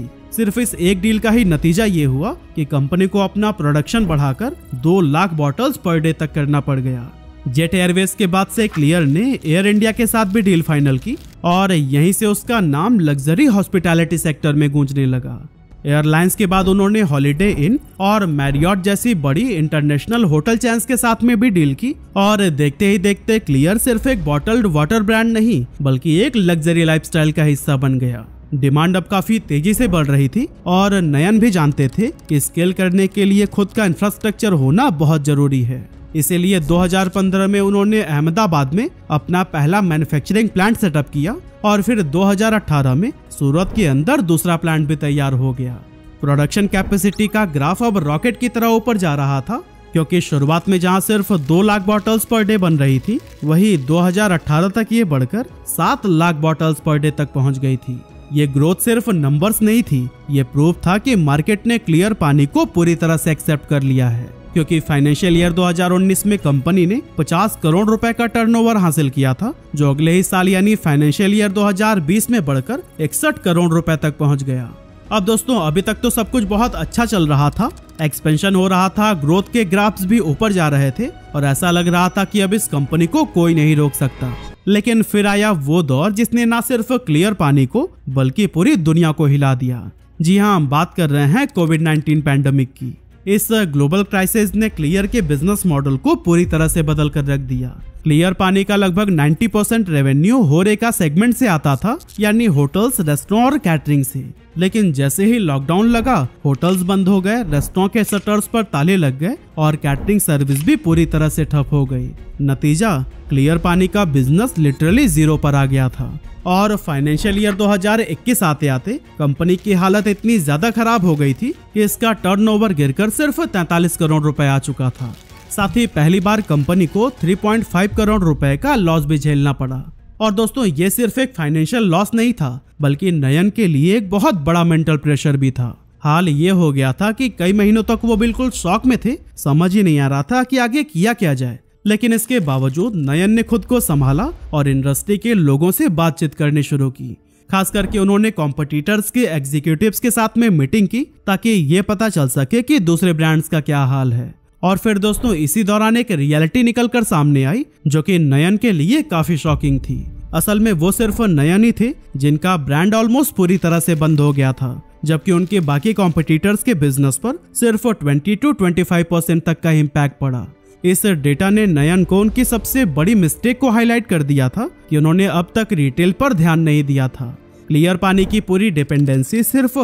थी। सिर्फ इस एक डील का ही नतीजा ये हुआ कि कंपनी को अपना प्रोडक्शन बढ़ाकर 2 लाख बॉटल्स पर डे तक करना पड़ गया। जेट एयरवेज के बाद से क्लियर ने एयर इंडिया के साथ भी डील फाइनल की और यहीं से उसका नाम लग्जरी हॉस्पिटैलिटी सेक्टर में गूंजने लगा। एयरलाइंस के बाद उन्होंने हॉलिडे इन और मैरियट जैसी बड़ी इंटरनेशनल होटल चेन्स के साथ में भी डील की और देखते ही देखते क्लियर सिर्फ एक बॉटल्ड वाटर ब्रांड नहीं बल्कि एक लग्जरी लाइफस्टाइल का हिस्सा बन गया। डिमांड अब काफी तेजी से बढ़ रही थी और नयन भी जानते थे कि स्केल करने के लिए खुद का इंफ्रास्ट्रक्चर होना बहुत जरूरी है। इसीलिए 2015 में उन्होंने अहमदाबाद में अपना पहला मैन्युफैक्चरिंग प्लांट सेटअप किया और फिर 2018 में सूरत के अंदर दूसरा प्लांट भी तैयार हो गया। प्रोडक्शन कैपेसिटी का ग्राफ अब रॉकेट की तरह ऊपर जा रहा था क्योंकि शुरुआत में जहां सिर्फ 2 लाख बॉटल्स पर डे बन रही थी वही 2018 तक ये बढ़कर 7 लाख बॉटल्स पर डे तक पहुंच गई थी। ये ग्रोथ सिर्फ नंबर्स नहीं थी, ये प्रूफ था कि मार्केट ने क्लियर पानी को पूरी तरह से एक्सेप्ट कर लिया है क्योंकि फाइनेंशियल ईयर 2019 में कंपनी ने 50 करोड़ रुपए का टर्नओवर हासिल किया था जो अगले ही साल यानी फाइनेंशियल ईयर 2020 में बढ़कर 61 करोड़ रुपए तक पहुंच गया। अब दोस्तों अभी तक तो सब कुछ बहुत अच्छा चल रहा था, एक्सपेंशन हो रहा था, ग्रोथ के ग्राफ्स भी ऊपर जा रहे थे और ऐसा लग रहा था कि अब इस कंपनी को कोई नहीं रोक सकता। लेकिन फिर आया वो दौर जिसने न सिर्फ क्लियर पानी को बल्कि पूरी दुनिया को हिला दिया। जी हाँ, हम बात कर रहे हैं कोविड-19 पैंडेमिक की। इस ग्लोबल क्राइसिस ने क्लियर के बिजनेस मॉडल को पूरी तरह से बदल कर रख दिया। क्लियर पानी का लगभग 90% रेवेन्यू होरेका सेगमेंट से आता था यानी होटल्स, रेस्टोरेंट और कैटरिंग से। लेकिन जैसे ही लॉकडाउन लगा होटल्स बंद हो गए, रेस्टोरेंट के शटर्स पर ताले लग गए और कैटरिंग सर्विस भी पूरी तरह से ठप हो गई। नतीजा, क्लियर पानी का बिजनेस लिटरली जीरो पर आ गया था और फाइनेंशियल ईयर 2021 आते आते कंपनी की हालत इतनी ज्यादा खराब हो गई थी कि इसका टर्नओवर गिरकर सिर्फ 43 करोड़ रुपए आ चुका था। साथ ही पहली बार कंपनी को 3.5 करोड़ रुपए का लॉस भी झेलना पड़ा। और दोस्तों ये सिर्फ एक फाइनेंशियल लॉस नहीं था बल्कि नयन के लिए एक बहुत बड़ा मेंटल प्रेशर भी था। हाल ये हो गया था कि कई महीनों तक वो बिल्कुल शॉक में थे, समझ ही नहीं आ रहा था कि आगे किया क्या जाए। लेकिन इसके बावजूद नयन ने खुद को संभाला और इंडस्ट्री के लोगों से बातचीत करनी शुरू की। खास करके उन्होंने कॉम्पिटिटर्स के एग्जीक्यूटिव्स के साथ में मीटिंग की ताकि ये पता चल सके कि दूसरे ब्रांड्स का क्या हाल है। और फिर दोस्तों इसी दौरान एक रियलिटी निकलकर सामने आई जो कि नयन के लिए काफी शॉकिंग थी। असल में वो सिर्फ नयन ही थे जिनका ब्रांड ऑलमोस्ट पूरी तरह से बंद हो गया था, जबकि उनके बाकी कॉम्पिटिटर्स के बिजनेस पर सिर्फ 20 to 25% तक का इम्पैक्ट पड़ा। इस डेटा ने नयन को उनकी सबसे बड़ी मिस्टेक को हाईलाइट कर दिया था कि उन्होंने अब तक रिटेल पर ध्यान नहीं दिया था। क्लियर पानी की पूरी डिपेंडेंसी सिर्फ